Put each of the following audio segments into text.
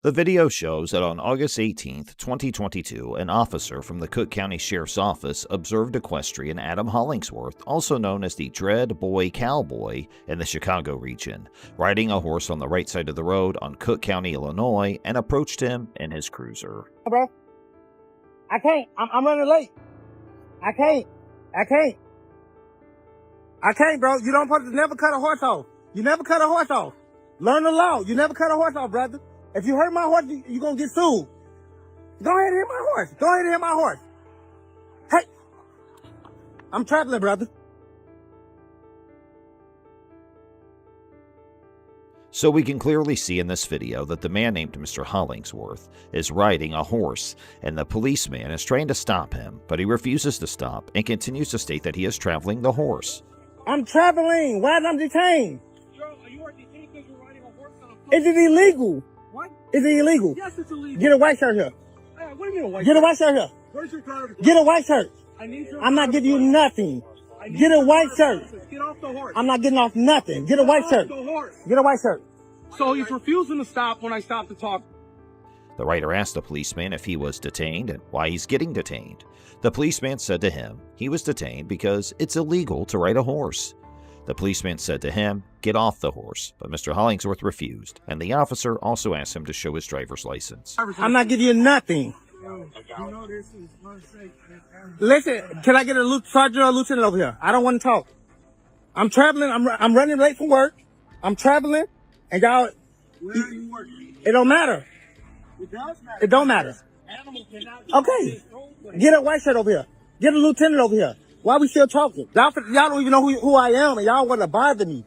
The video shows that on August 18, 2022, an officer from the Cook County Sheriff's Office observed equestrian Adam Hollingsworth, also known as the Dread Boy Cowboy in the Chicago region, riding a horse on the right side of the road on Cook County, Illinois, and approached him in his cruiser. Bro, I can't. I'm running late. I can't, bro. You don't supposed to never cut a horse off. You never cut a horse off. Learn the law. You never cut a horse off, brother. If you hurt my horse, you're going to get sued. Go ahead and hit my horse. Go ahead and hit my horse. Hey, I'm traveling, brother. So we can clearly see in this video that the man named Mr. Hollingsworth is riding a horse, and the policeman is trying to stop him, but he refuses to stop and continues to state that he is traveling the horse. I'm traveling. Why am I detained? You are detained because you're riding a horse on a public. Is it illegal? What? Is it illegal? Yes, it's illegal. Get a white shirt here. Hey, what do you mean a white Get shirt? a white shirt here. Where's your driver's license? Get a white shirt. I need your I'm not giving you driver's nothing. license. Get a white shirt. Get off the horse. I'm not getting off nothing. Get a white shirt. Get off the horse. Get a white shirt. So he's refusing to stop when I stop to talk. The writer asked the policeman if he was detained and why he's getting detained. The policeman said to him he was detained because it's illegal to ride a horse. The policeman said to him, "Get off the horse," but Mr. Hollingsworth refused, and the officer also asked him to show his driver's license. I'm not giving you nothing. Listen, can I get a sergeant or a lieutenant over here? I don't want to talk. I'm traveling. I'm running late from work. I'm traveling, and y'all. Where are you working? It don't matter. It does matter. It don't matter. Animal cannot be Okay. Get a white shirt over here. Get a lieutenant over here. Why we still talking? Y'all don't even know who I am, and y'all want to bother me.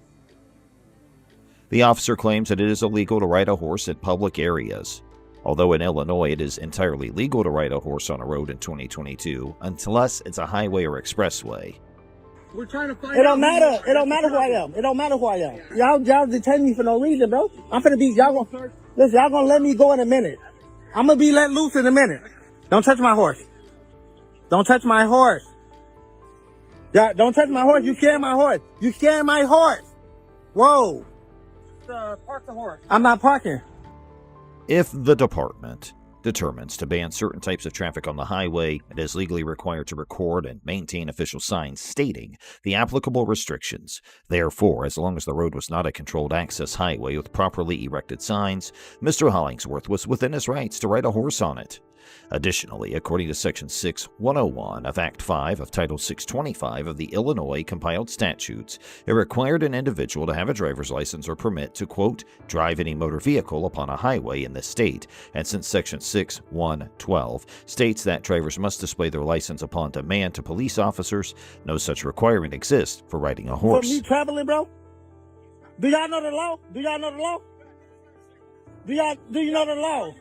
The officer claims that it is illegal to ride a horse in public areas. Although in Illinois it is entirely legal to ride a horse on a road in 2022, unless it's a highway or expressway. We're trying to find It don't matter. It don't matter who I am. It don't matter who I am. Y'all detain me for no reason, bro. I'm finna be, y'all gonna let me go in a minute. I'm gonna be let loose in a minute. Don't touch my horse. Don't touch my horse. Don't touch my horse. You scaring my horse. You scaring my horse. Whoa. park the horse. I'm not parking. If the department determines to ban certain types of traffic on the highway, it is legally required to record and maintain official signs stating the applicable restrictions. Therefore, as long as the road was not a controlled access highway with properly erected signs, Mr. Hollingsworth was within his rights to ride a horse on it. Additionally, according to Section 6101 of Act 5 of Title 625 of the Illinois Compiled Statutes, it required an individual to have a driver's license or permit to, quote, drive any motor vehicle upon a highway in this state, and since Section 6112 states that drivers must display their license upon demand to police officers, no such requirement exists for riding a horse. For me traveling, bro? Do y'all know the law? Do y'all know the law? Do you know the law?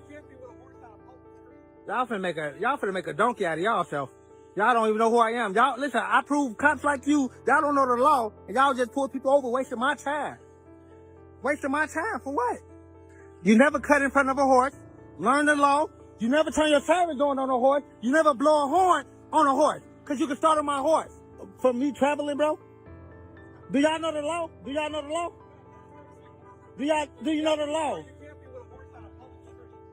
Y'all finna make a donkey out of y'allself. Y'all don't even know who I am. Y'all, listen, I prove cops like you, y'all don't know the law, and y'all just pull people over, wasting my time. Wasting my time for what? You never cut in front of a horse. Learn the law. You never turn your siren on a horse. You never blow a horn on a horse, because you can start on my horse. For me traveling, bro? Do y'all know the law? Do y'all know the law? Do you know the law?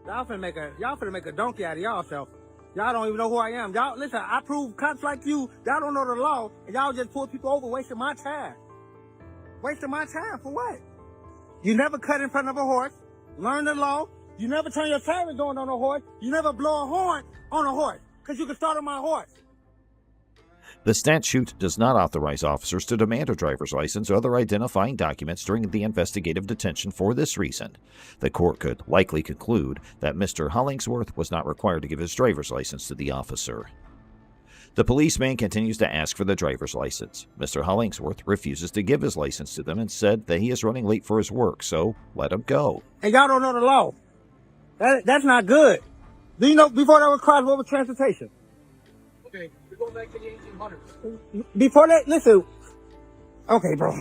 Y'all finna make a donkey out of y'allself. Y'all don't even know who I am. Y'all, listen, I prove cops like you, y'all don't know the law, and y'all just pull people over, wasting my time. Wasting my time for what? You never cut in front of a horse. Learn the law. You never turn your siren on a horse. You never blow a horn on a horse, because you can start on my horse. The statute does not authorize officers to demand a driver's license or other identifying documents during the investigative detention for this reason. The court could likely conclude that Mr. Hollingsworth was not required to give his driver's license to the officer. The policeman continues to ask for the driver's license. Mr. Hollingsworth refuses to give his license to them and said that he is running late for his work, so let him go. And y'all don't know the law. That's not good. Do you know before that was cars, what was transportation? Okay, we're going back to the 1800s. Before that, listen. Okay, bro.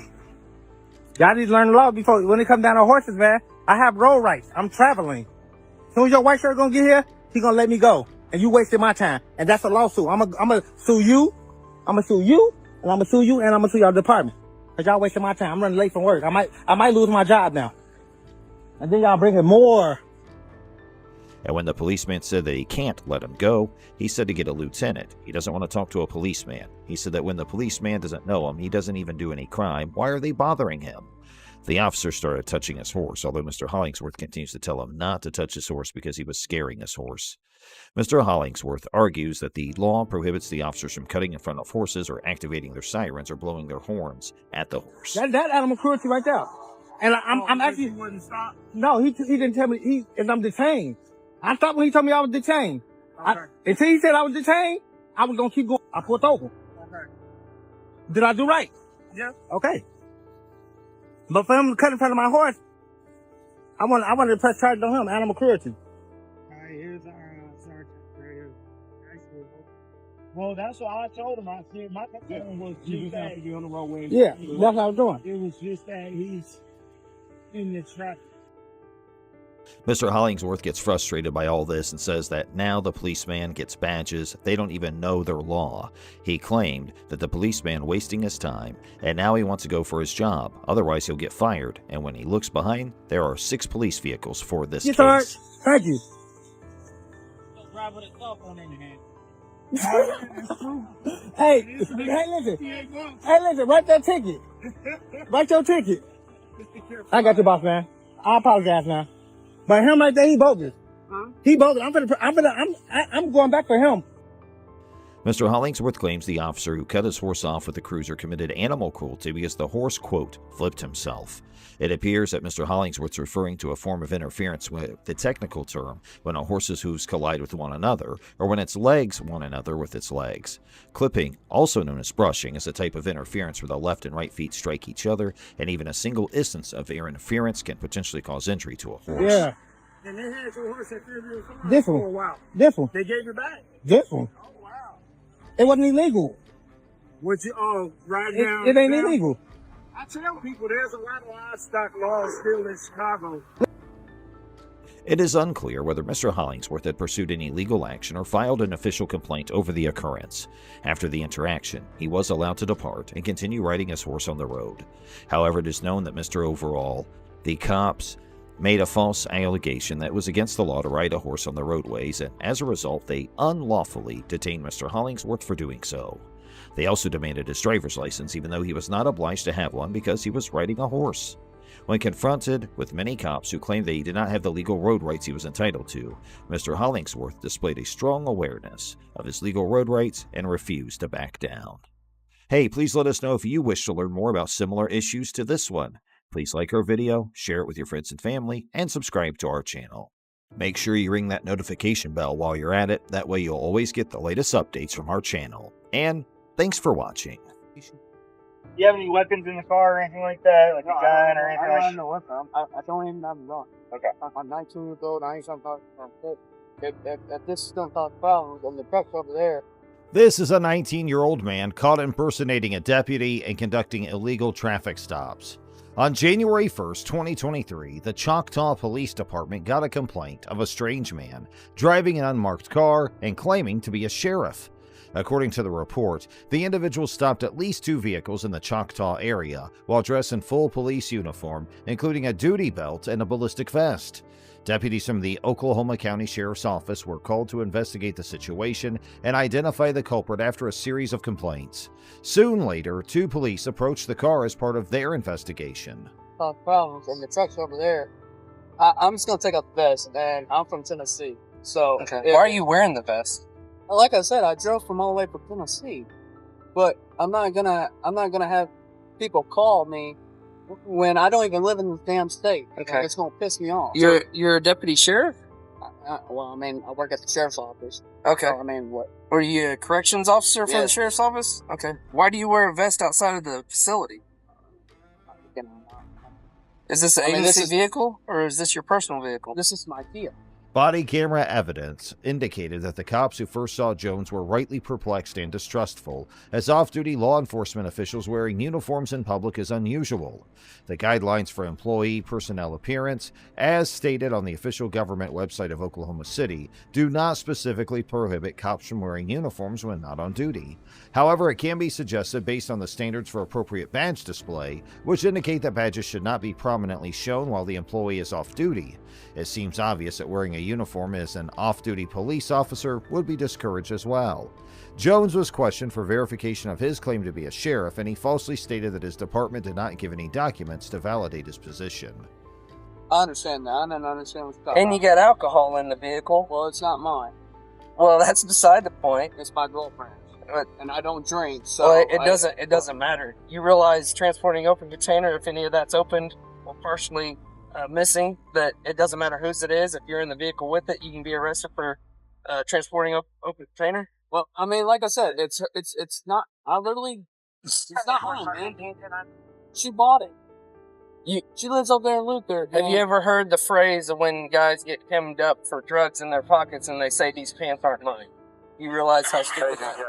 Y'all need to learn the law before, when it comes down to horses, man. I have road rights. I'm traveling. As soon as your white shirt gonna get here, he gonna let me go. And you wasted my time. And that's a lawsuit. I'm gonna sue you. I'm gonna sue you. And I'm gonna sue you. And I'm gonna sue your department. Cause y'all wasting my time. I'm running late from work. I might lose my job now. And then y'all bringing more And when the policeman said that he can't let him go, he said to get a lieutenant. He doesn't want to talk to a policeman. He said that when the policeman doesn't know him, he doesn't even do any crime. Why are they bothering him? The officer started touching his horse, although Mr. Hollingsworth continues to tell him not to touch his horse because he was scaring his horse. Mr. Hollingsworth argues that the law prohibits the officers from cutting in front of horses or activating their sirens or blowing their horns at the horse. That animal cruelty right there. And I'm actually... He wouldn't stop? No, he didn't tell me I'm detained. I stopped when he told me I was detained. Okay. Until he said I was detained, I was going to keep going. I pulled over. Okay. Did I do right? Yeah. Okay. But for him to cut in front of my horse, I wanted to press charges on him, animal cruelty. All right, here's our sergeant right here. Well, that's what I told him. I said my concern was just that. To be on the roadway. Yeah, that's what I was doing. It was just that he's in the traffic. Mr. Hollingsworth gets frustrated by all this and says that now the policeman gets badges, they don't even know their law. He claimed that the policeman wasting his time, and now he wants to go for his job, otherwise he'll get fired. And when he looks behind, there are 6 police vehicles for this Yes, case. sir. Thank you. Drive with a cell phone in your hand. Hey, listen, write that ticket. Write your ticket. I got you, boss man. I apologize now. But him right there, he bogus. Huh? He bogus. I'm going back for him. Mr. Hollingsworth claims the officer who cut his horse off with the cruiser committed animal cruelty because the horse, quote, flipped himself. It appears that Mr. Hollingsworth's referring to a form of interference with the technical term when a horse's hooves collide with one another, or when its legs one another with its legs. Clipping, also known as brushing, is a type of interference where the left and right feet strike each other, and even a single instance of interference can potentially cause injury to a horse. Yeah. And they had your horse at 3 years old This for one. a while. This one. They gave it back. This one. Oh, wow. It wasn't illegal. Would you ride down? It ain't illegal. I tell people there's a lot of livestock laws still in Chicago. It is unclear whether Mr. Hollingsworth had pursued any legal action or filed an official complaint over the occurrence. After the interaction, he was allowed to depart and continue riding his horse on the road. However, it is known that Mr. Overall, the cops, made a false allegation that it was against the law to ride a horse on the roadways, and as a result, they unlawfully detained Mr. Hollingsworth for doing so. They also demanded his driver's license, even though he was not obliged to have one because he was riding a horse. When confronted with many cops who claimed that he did not have the legal road rights he was entitled to, Mr. Hollingsworth displayed a strong awareness of his legal road rights and refused to back down. Hey, please let us know if you wish to learn more about similar issues to this one. Please like our video, share it with your friends and family, and subscribe to our channel. Make sure you ring that notification bell while you're at it, that way you'll always get the latest updates from our channel. And thanks for watching. Do you have any weapons in the car or anything like that? Like a gun or anything? I don't have no weapon. I don't even have a gun. Okay. I'm 19 years old. I ain't something talking if this is going to cause problems on the truck over there. This is a 19-year-old man caught impersonating a deputy and conducting illegal traffic stops. On January 1st, 2023, the Choctaw Police Department got a complaint of a strange man driving an unmarked car and claiming to be a sheriff. According to the report, the individual stopped at least 2 vehicles in the Choctaw area while dressed in full police uniform, including a duty belt and a ballistic vest. Deputies from the Oklahoma County Sheriff's Office were called to investigate the situation and identify the culprit after a series of complaints. Soon later, 2 police approached the car as part of their investigation. Problems and the truck's over there. I'm just gonna take out the vest, and I'm from Tennessee. So Okay. Why are you wearing the vest? like I said, I drove from all the way from Tennessee, but I'm not gonna have people call me when I don't even live in the damn state. Okay. It's gonna piss me off. You're a deputy sheriff? Well, I mean, I work at the sheriff's office. Okay. So, I mean, what? Were you a corrections officer for Yeah. the sheriff's office? Okay. Why do you wear a vest outside of the facility? You know, Is this an I mean, this agency is- vehicle or is this your personal vehicle? this is my deal. Body camera evidence indicated that the cops who first saw Jones were rightly perplexed and distrustful, as off-duty law enforcement officials wearing uniforms in public is unusual. The guidelines for employee personnel appearance, as stated on the official government website of Oklahoma City, do not specifically prohibit cops from wearing uniforms when not on duty. However, it can be suggested based on the standards for appropriate badge display, which indicate that badges should not be prominently shown while the employee is off duty. It seems obvious that wearing a uniform as an off-duty police officer would be discouraged as well. Jones was questioned for verification of his claim to be a sheriff, and he falsely stated that his department did not give any documents to validate his position. I understand that. I don't understand what's going on. And you got alcohol in the vehicle. Well, it's not mine. Well, that's beside the point. It's my girlfriend's. And I don't drink, so... Well, it doesn't matter. You realize transporting open container, if any of that's opened or partially missing, that it doesn't matter whose it is. If you're in the vehicle with it, you can be arrested for transporting open container. Well, I mean, like I said, it's not... I literally... It's not mine, man. She bought it. She lives up there in Luther. Have you ever heard the phrase of when guys get hemmed up for drugs in their pockets and they say these pants aren't mine? You realize how stupid that is.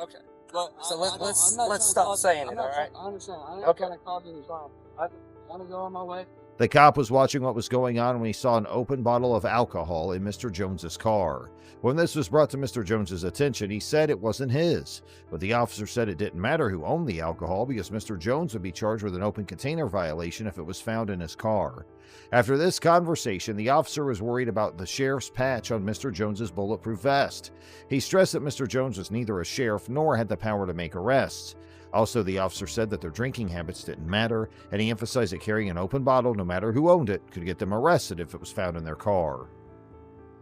Okay. But So let's stop saying it, all right? I understand. I'm not Okay. trying to cause any problem. I want to go on my way. The cop was watching what was going on when he saw an open bottle of alcohol in Mr. Jones's car. When this was brought to Mr. Jones's attention, he said it wasn't his, but the officer said it didn't matter who owned the alcohol because Mr. Jones would be charged with an open container violation if it was found in his car. After this conversation, the officer was worried about the sheriff's patch on Mr. Jones's bulletproof vest. He stressed that Mr. Jones was neither a sheriff nor had the power to make arrests. Also, the officer said that their drinking habits didn't matter, and he emphasized that carrying an open bottle, no matter who owned it, could get them arrested if it was found in their car.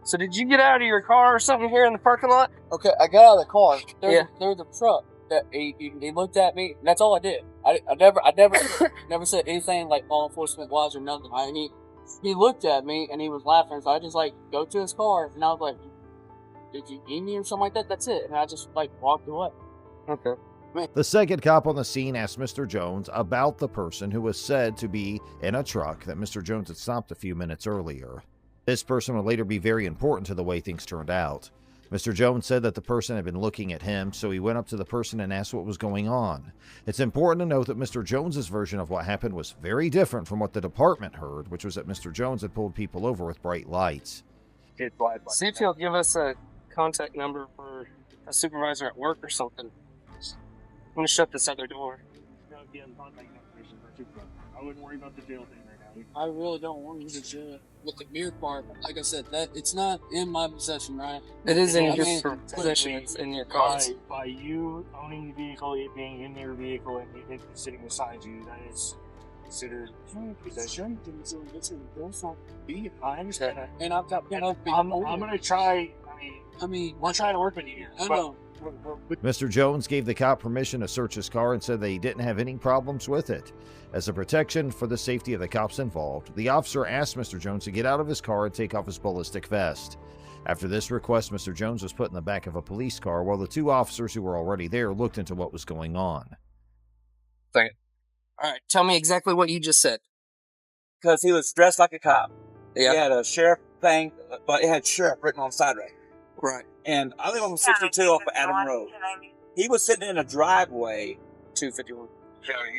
So did you get out of your car or something here in the parking lot? Okay, I got out of the car. Yeah. There's a truck. That he looked at me. And that's all I did. I never said anything like law enforcement wise or nothing. He looked at me and he was laughing. So I just go to his car and I was like, "Did you eat me or something like that?" That's it. And I just walked away. Okay. The second cop on the scene asked Mr. Jones about the person who was said to be in a truck that Mr. Jones had stopped a few minutes earlier. This person would later be very important to the way things turned out. Mr. Jones said that the person had been looking at him, so he went up to the person and asked what was going on. It's important to note that Mr. Jones's version of what happened was very different from what the department heard, which was that Mr. Jones had pulled people over with bright lights. See if he'll give us a contact number for a supervisor at work or something. I'm gonna shut this other door. I wouldn't worry about the jail thing right now. I really don't want you to jail. With the beer part, like I said, that it's not in my possession, right? It is in I your mean, possession. It's in your car. By you owning the vehicle, it being in your vehicle, and it sitting beside you, that is considered possession. I understand that. And I've got I'm gonna try. We're trying to work with you here. I know. Mr. Jones gave the cop permission to search his car and said that he didn't have any problems with it. As a protection for the safety of the cops involved, the officer asked Mr. Jones to get out of his car and take off his ballistic vest. After this request, Mr. Jones was put in the back of a police car while the two officers who were already there looked into what was going on. All right, tell me exactly what you just said. Because he was dressed like a cop. Yeah. He had a sheriff thing, but it had sheriff written on the side right. Right. And I live on 62 off of Adam Road. He was sitting in a driveway, 251.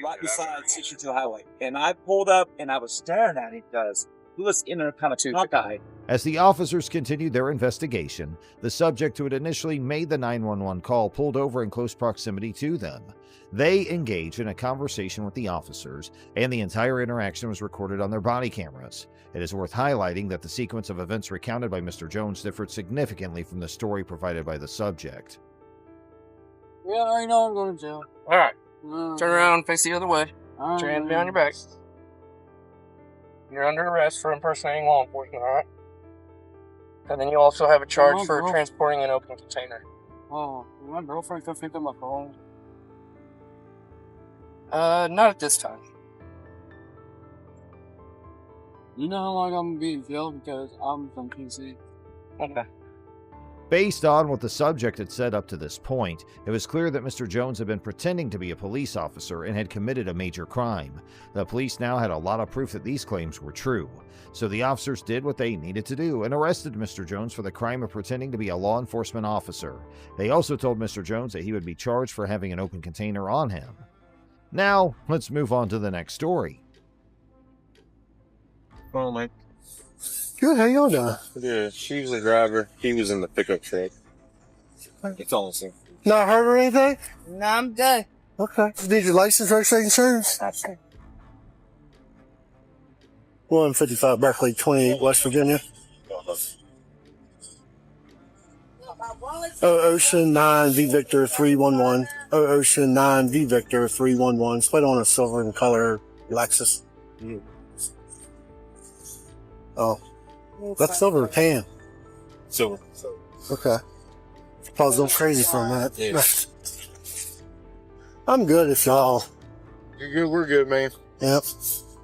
right beside 62 Highway. And I pulled up and I was staring at him because he was in a kind of cockeyed. As the officers continued their investigation, the subject who had initially made the 911 call pulled over in close proximity to them. They engaged in a conversation with the officers, and the entire interaction was recorded on their body cameras. It is worth highlighting that the sequence of events recounted by Mr. Jones differed significantly from the story provided by the subject. Yeah, I already know I'm going to jail. All right. Turn around and face the other way. Put your hand behind your back. You're under arrest for impersonating law enforcement, all right? And then you also have a charge for transporting an open container. Oh, my girlfriend could pick up my phone. Not at this time. You know how long I'm gonna be in jail because I'm from PC. Okay. Based on what the subject had said up to this point, it was clear that Mr. Jones had been pretending to be a police officer and had committed a major crime. The police now had a lot of proof that these claims were true. So the officers did what they needed to do and arrested Mr. Jones for the crime of pretending to be a law enforcement officer. They also told Mr. Jones that he would be charged for having an open container on him. Now, let's move on to the next story. Oh, Mike. Good, how y'all doing? Yeah, she was the driver. He was in the pickup truck. It's all the same. Not hurt or anything? No, I'm good. Okay. Need your license, registration, insurance? That's it. 155 Berkeley, 28 West Virginia. Ocean 9 V Victor 311. Ocean 9 V Victor 311. Split on a silver in color Lexus. Oh, that's silver or tan? Silver. Okay. I was going crazy for a minute. Yeah. I'm good if y'all. You're good. We're good, man. Yep.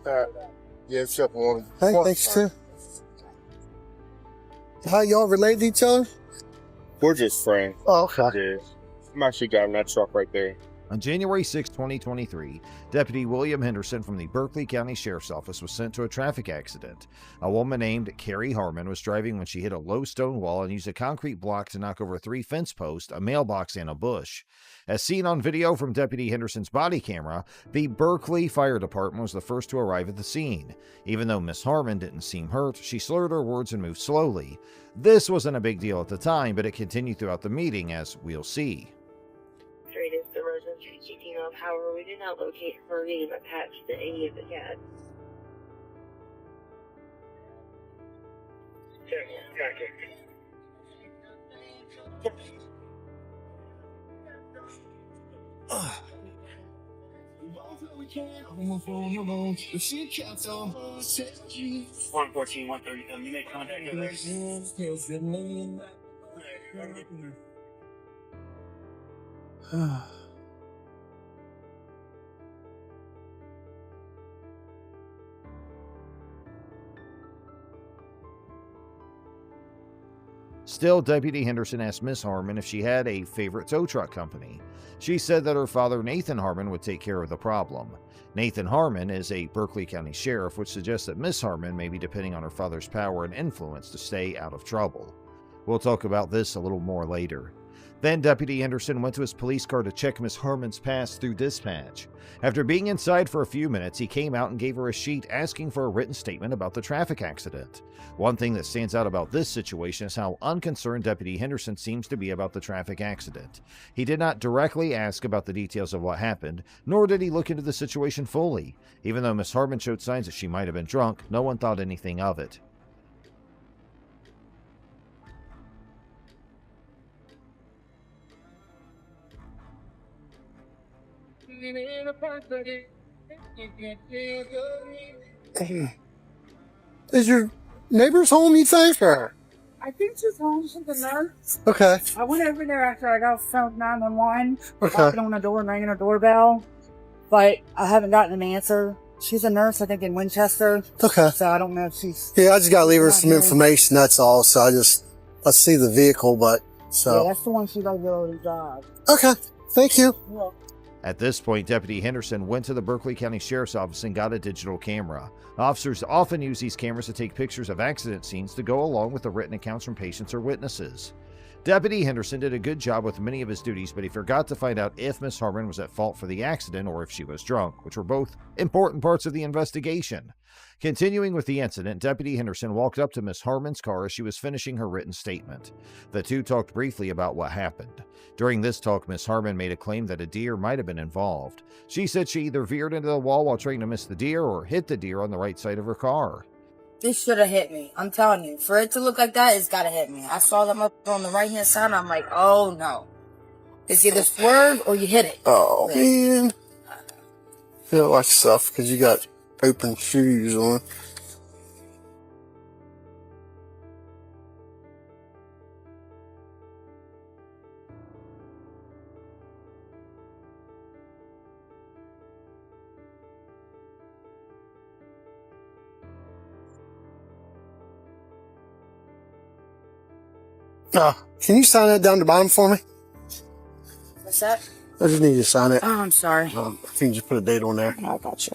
All right. Yeah, it's up one. Hey, thanks too. How y'all relate to each other? We're just friends. Oh, okay. Yeah. I'm actually driving that truck right there. On January 6, 2023, Deputy William Henderson from the Berkeley County Sheriff's Office was sent to a traffic accident. A woman named Carrie Harmon was driving when she hit a low stone wall and used a concrete block to knock over 3 fence posts, a mailbox, and a bush. As seen on video from Deputy Henderson's body camera, the Berkeley Fire Department was the first to arrive at the scene. Even though Miss Harmon didn't seem hurt, she slurred her words and moved slowly. This wasn't a big deal at the time, but it continued throughout the meeting, as we'll see. The residents speaking of, however, we did not locate her name attached to any of the CAD. One 137. You make contact with Still, Deputy Henderson asked Miss Harmon if she had a favorite tow truck company. She said that her father, Nathan Harmon, would take care of the problem. Nathan Harmon is a Berkeley County sheriff, which suggests that Miss Harmon may be depending on her father's power and influence to stay out of trouble. We'll talk about this a little more later. Then Deputy Henderson went to his police car to check Miss Harmon's pass through dispatch. After being inside for a few minutes, he came out and gave her a sheet asking for a written statement about the traffic accident. One thing that stands out about this situation is how unconcerned Deputy Henderson seems to be about the traffic accident. He did not directly ask about the details of what happened, nor did he look into the situation fully. Even though Miss Harmon showed signs that she might have been drunk, no one thought anything of it. Is your neighbor's home, you think, or? I think she's home. She's a nurse. Okay. I went over there after I got phone 911, Okay. knocking on the door and ringing her doorbell, but I haven't gotten an answer. She's a nurse, I think, in Winchester. Okay. So I don't know if she's. Yeah, I just gotta leave her not some here. information, that's all. So I see the vehicle, but, Yeah, so. that's the one she does really drive. Okay. Thank you. Yeah. At this point, Deputy Henderson went to the Berkeley County Sheriff's Office and got a digital camera. Officers often use these cameras to take pictures of accident scenes to go along with the written accounts from patients or witnesses. Deputy Henderson did a good job with many of his duties, but he forgot to find out if Miss Harmon was at fault for the accident or if she was drunk, which were both important parts of the investigation. Continuing with the incident, Deputy Henderson walked up to Miss Harmon's car as she was finishing her written statement. The two talked briefly about what happened. During this talk, Miss Harmon made a claim that a deer might have been involved. She said she either veered into the wall while trying to miss the deer or hit the deer on the right side of her car. This should have hit me. I'm telling you. For it to look like that, it's gotta hit me. I saw them up on the right hand side, and I'm like, oh no. It's either swerve or you hit it. Oh, man. Feel like stuff because you got open shoes on. Can you sign that down the bottom for me? What's that? I just need you to sign it. Oh, I'm sorry. If you can just put a date on there. I got you.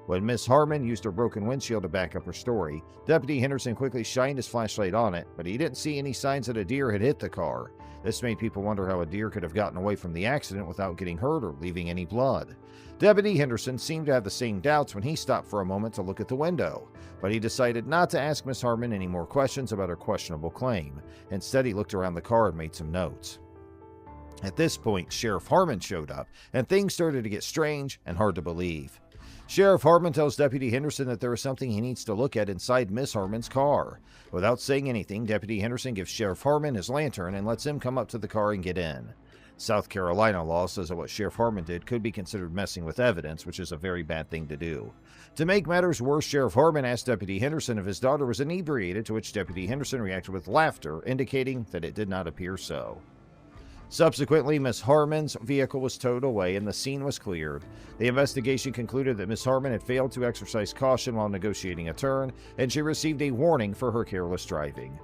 When Miss Harmon used her broken windshield to back up her story, Deputy Henderson quickly shined his flashlight on it, but he didn't see any signs that a deer had hit the car. This made people wonder how a deer could have gotten away from the accident without getting hurt or leaving any blood. Deputy Henderson seemed to have the same doubts when he stopped for a moment to look at the window, but he decided not to ask Miss Harmon any more questions about her questionable claim. Instead, he looked around the car and made some notes. At this point, Sheriff Harmon showed up, and things started to get strange and hard to believe. Sheriff Harmon tells Deputy Henderson that there is something he needs to look at inside Miss Harmon's car. Without saying anything, Deputy Henderson gives Sheriff Harmon his lantern and lets him come up to the car and get in. South Carolina law says that what Sheriff Harmon did could be considered messing with evidence, which is a very bad thing to do. To make matters worse, Sheriff Harmon asked Deputy Henderson if his daughter was inebriated, to which Deputy Henderson reacted with laughter, indicating that it did not appear so. Subsequently, Miss Harmon's vehicle was towed away and the scene was cleared. The investigation concluded that Miss Harmon had failed to exercise caution while negotiating a turn, and she received a warning for her careless driving.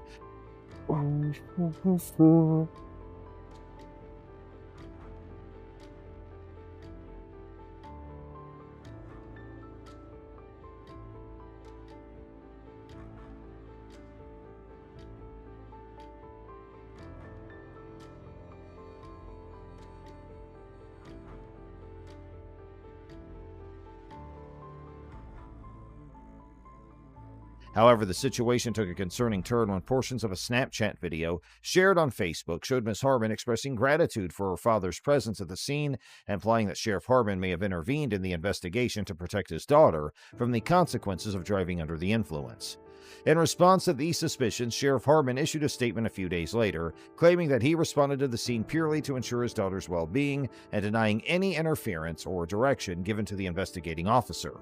However, the situation took a concerning turn when portions of a Snapchat video shared on Facebook showed Miss Harmon expressing gratitude for her father's presence at the scene, implying that Sheriff Harmon may have intervened in the investigation to protect his daughter from the consequences of driving under the influence. In response to these suspicions, Sheriff Harmon issued a statement a few days later, claiming that he responded to the scene purely to ensure his daughter's well-being and denying any interference or direction given to the investigating officer.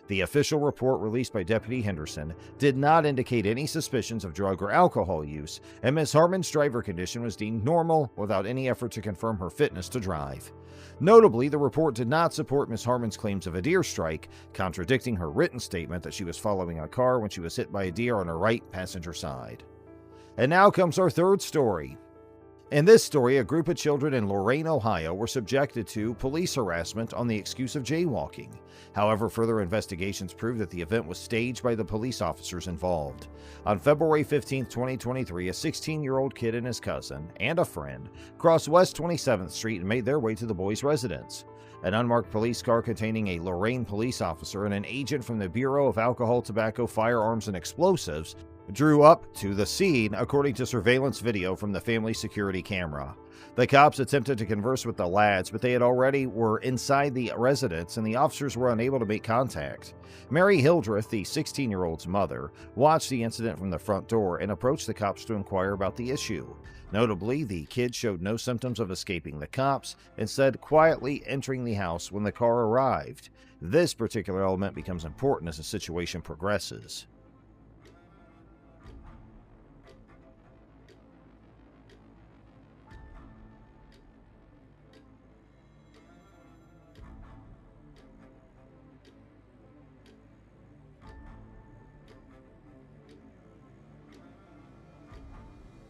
The official report released by Deputy Henderson did not indicate any suspicions of drug or alcohol use, and Ms. Harmon's driver condition was deemed normal without any effort to confirm her fitness to drive. Notably, the report did not support Ms. Harmon's claims of a deer strike, contradicting her written statement that she was following a car when she was hit by a deer on her right passenger side. And now comes our third story. In this story, a group of children in Lorain, Ohio were subjected to police harassment on the excuse of jaywalking. However, further investigations proved that the event was staged by the police officers involved. On February 15, 2023, a 16-year-old kid and his cousin, and a friend, crossed West 27th Street and made their way to the boys' residence. An unmarked police car containing a Lorain police officer and an agent from the Bureau of Alcohol, Tobacco, Firearms, and Explosives drew up to the scene, according to surveillance video from the family security camera. The cops attempted to converse with the lads, but they already were inside the residence and the officers were unable to make contact. Mary Hildreth, the 16-year-old's mother, watched the incident from the front door and approached the cops to inquire about the issue. Notably, the kid showed no symptoms of escaping the cops, instead quietly entering the house when the car arrived. This particular element becomes important as the situation progresses.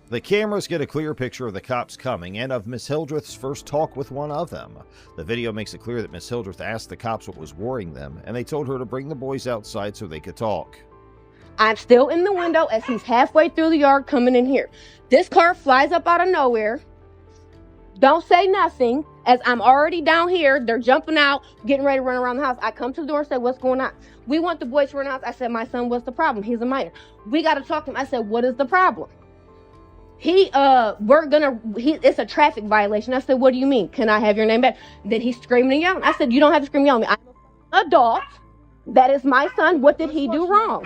The cameras get a clear picture of the cops coming and of Miss Hildreth's first talk with one of them. The video makes it clear that Miss Hildreth asked the cops what was worrying them, and they told her to bring the boys outside so they could talk. I'm still in the window as he's halfway through the yard coming in here. This car flies up out of nowhere. Don't say nothing. As I'm already down here, they're jumping out, getting ready to run around the house. I come to the door and say, what's going on? We want the boys to run out. I said, my son, what's the problem? He's a minor. We got to talk to him. I said, what is the problem? It's a traffic violation. I said, what do you mean? Can I have your name back? Then he's screaming and yelling. I said, you don't have to scream and yell at me. I'm an adult. That is my son. What did he do wrong?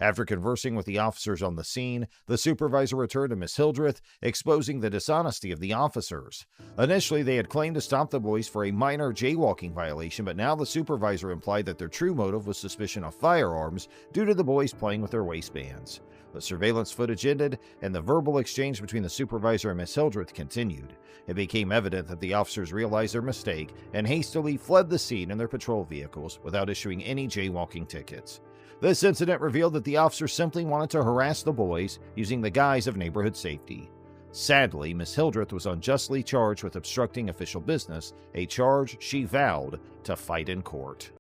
After conversing with the officers on the scene, the supervisor returned to Miss Hildreth, exposing the dishonesty of the officers. Initially, they had claimed to stop the boys for a minor jaywalking violation, but now the supervisor implied that their true motive was suspicion of firearms due to the boys playing with their waistbands. The surveillance footage ended, and the verbal exchange between the supervisor and Miss Hildreth continued. It became evident that the officers realized their mistake and hastily fled the scene in their patrol vehicles without issuing any jaywalking tickets. This incident revealed that the officers simply wanted to harass the boys using the guise of neighborhood safety. Sadly, Miss Hildreth was unjustly charged with obstructing official business, a charge she vowed to fight in court.